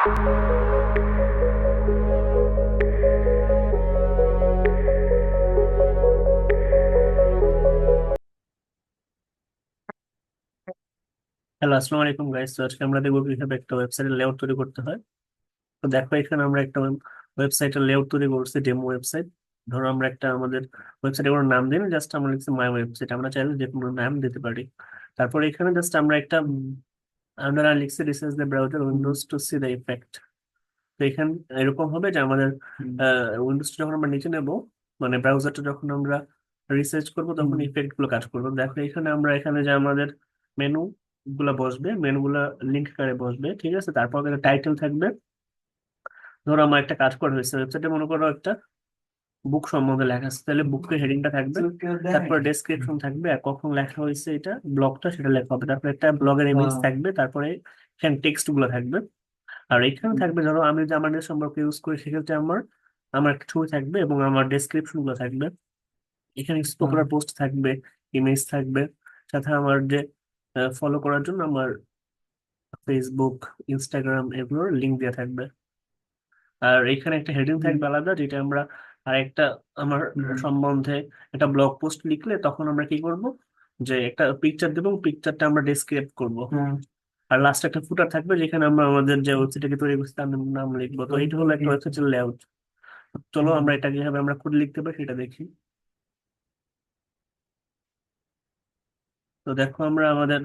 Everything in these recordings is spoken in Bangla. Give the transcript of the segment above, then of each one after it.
হ্যালো, আসসালামু আলাইকুম গাইস। তো আজকে আমরা দেখবো কিভাবে একটা ওয়েবসাইটের লেআউট তৈরি করতে হয়। তো দেখো, এখানে আমরা একটা ওয়েবসাইটের লেআউট তৈরি করছি, ডেমো ওয়েবসাইট। ধরো আমরা একটা আমাদের ওয়েবসাইটে কোনো নাম দিই না, জাস্ট আমরা লিখছি মাই ওয়েবসাইট। আমরা চাইলে যে কোনো নাম দিতে পারি। তারপরে এখানে জাস্ট আমরা একটা আমরা লিখছি resize the browser windows to see the effect. তো এখানে এরকম হবে যে আমাদের উইন্ডোজটা যখন আমরা নিচে নেব, মানে ব্রাউজারটা যখন আমরা রিসার্চ করবো তখন ইফেক্ট গুলো কাজ করবে। দেখো এখানে আমরা এখানে যে আমাদের মেনু গুলা বসবে, মেনু গুলা লিঙ্ক করে বসবে, ঠিক আছে। তারপর একটা টাইটেল থাকবে। ধরো আমার একটা কাজ করা হয়েছে ওয়েবসাইটে, মনে করো একটা বুক সম্বন্ধে লেখা আছে, তাহলে বুকের হেডিংটা থাকবে। তারপর ডেসক্রিপশন থাকবে, আর কখন লেখা হয়েছে এটা ব্লগটা সেটা লেখা হবে। তারপর একটা ব্লগের ইমেজ থাকবে, তারপরে এখানে টেক্সট গুলো থাকবে। আর এখানে থাকবে, ধরো আমি যে আমাদের সম্পর্কে ইউজ করি সেক্ষেত্রে আমার আমার একটা ছবি থাকবে এবং আমার ডেসক্রিপশন গুলো থাকবে। এখানে পপুলার পোস্ট থাকবে, ইমেজ থাকবে, সাথে আমার যে ফলো করার জন্য আমার ফেসবুক, ইনস্টাগ্রাম এগুলোর লিঙ্ক দেওয়া থাকবে। আর এখানে একটা হেডিং থাকবে আলাদা, যেটা আমরা আর একটা আমার সম্বন্ধে একটা ব্লগ পোস্ট লিখলে তখন আমরা কি করব, যে একটা পিকচার দেবো, পিকচারটা আমরা ডেসক্রাইব করব। আর লাস্টে একটা ফুটার থাকবে যেখানে আমরা আমাদের যে ওয়েবসাইটকে তৈরি করছি তার নাম লিখবো। তো এইটা হলো একটা ওয়েবসাইটের লেআউট। চলো আমরা এটা কিভাবে আমরা কোড লিখতে পারি সেটা দেখি। তো দেখো আমরা আমাদের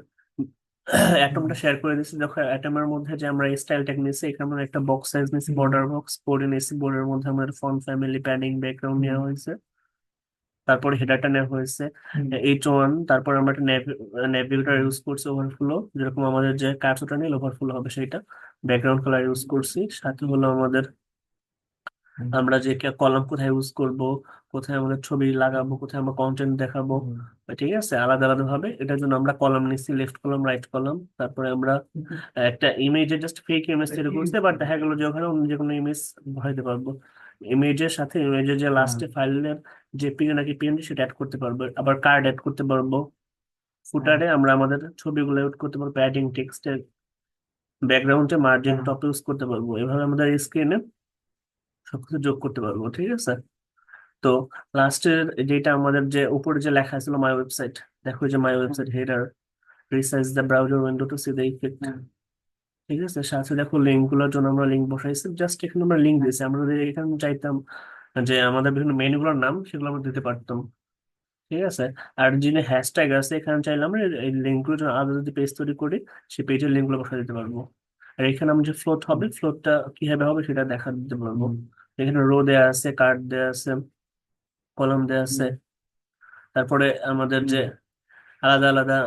অ্যাটমটা শেয়ার করে দিচ্ছি। দেখো অ্যাটমের মধ্যে যে আমরা স্টাইল ট্যাগ নিয়েছি, এখানে আমরা একটা বক্স সাইজ নিয়েছি, বর্ডার বক্স 4 নিয়েছি। বোর্ডের মধ্যে আমাদের ফন্ট ফ্যামিলি, প্যাডিং, ব্যাকগ্রাউন্ড নেওয়া হয়েছে। তারপরে হেডারটা নেওয়া হয়েছে H1। তারপর আমরা একটা নেভিগেটর ইউজ করছি, ওভারফ্লো, যেরকম আমাদের যে কার্সরটা নিয়ে ওভারফ্লো হবে সেটা। ব্যাকগ্রাউন্ড কালার ইউজ করছি। সাথে হলো আমাদের আমরা যে কলাম কোথায় ইউজ করব, কোথায় আমাদের ছবি লাগাবো, কোথায় আমরা কন্টেন্ট দেখাবো, ঠিক আছে, আলাদা আলাদা ভাবে। এটার জন্য আমরা কলাম নিচ্ছি, লেফট কলাম, রাইট কলাম। তারপরে আমরা একটা ইমেজের জাস্ট ফেক ইমেজ তৈরি করতে, বাট দেখা গেলো যে ওখানে অন্য যে কোনো ইমেজ ভরাইতে পারবো। ইমেজের সাথে ইমেজের যে লাস্টে ফাইলের যে নাকি পিএনজি সেটা অ্যাড করতে পারবো। আবার কার্ড অ্যাড করতে পারবো। ফুটারে আমরা আমাদের ছবিগুলো অ্যাড করতে পারবো, প্যাডিং, টেক্সটের, ব্যাকগ্রাউন্ডে মার্জিন টপ ইউজ করতে পারবো। এভাবে আমাদের স্ক্রিনে সবকিছু যোগ করতে পারবো, ঠিক আছে। তো লাস্টের যেটা আমাদের যে উপরে যে লেখা ছিল মাই ওয়েবসাইট, দেখো যে my website header resize the browser window to see the effect, ঠিক আছে। সাথে দেখো লিঙ্ক গুলোর জন্য আমরা লিঙ্ক বসাইছি, জাস্ট এখানে আমরা লিঙ্ক দিয়েছি। আমরা যদি এখানে চাইতাম যে আমাদের বিভিন্ন মেনুগুলোর নাম, সেগুলো আমরা দিতে পারতাম, ঠিক আছে। আর যিনি হ্যাশট্যাগ আছে এখানে চাইলে আমরা এই লিঙ্কগুলোর জন্য আলাদা যদি পেজ তৈরি করি, সেই পেজের লিঙ্কগুলো বসাই দিতে পারবো। আর এখানে আমরা যে ফ্লোট হবে, ফ্লোটটা কিভাবে হবে সেটা দেখা দিতে পারবো। এখানে রো দেওয়া আছে, কার্ড দেওয়া আছে, কলাম দেওয়া আছে। তারপরে আমাদের যে আলাদা আলাদা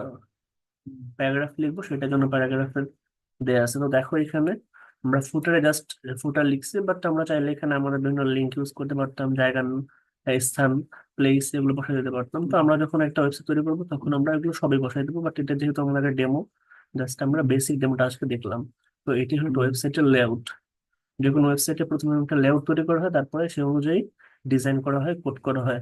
প্যারাগ্রাফ লিখবো সেটার জন্য প্যারাগ্রাফের দেয়া আছে। তো দেখো এখানে আমরা ফুটারে জাস্ট ফুটার লিখছি, বাট আমরা চাইলে এখানে আমাদের বিভিন্ন লিঙ্ক ইউজ করতে পারতাম, জায়গা, স্থান, প্লেস এগুলো বসাই দিতে পারতাম। তো আমরা যখন একটা ওয়েবসাইট তৈরি করবো তখন আমরা এগুলো সবই বসাই দেবো। বাট এটা যেহেতু আমাদের ডেমো, জাস্ট আমরা বেসিক ডেমোটা আজকে দেখলাম। তো এটি হলো ওয়েবসাইটের লেআউট। যে কোনো ওয়েবসাইটে প্রথমে একটা লেআউট তৈরি করা হয়, তারপরে সেই অনুযায়ী ডিজাইন করা হয়, কোড করা হয়।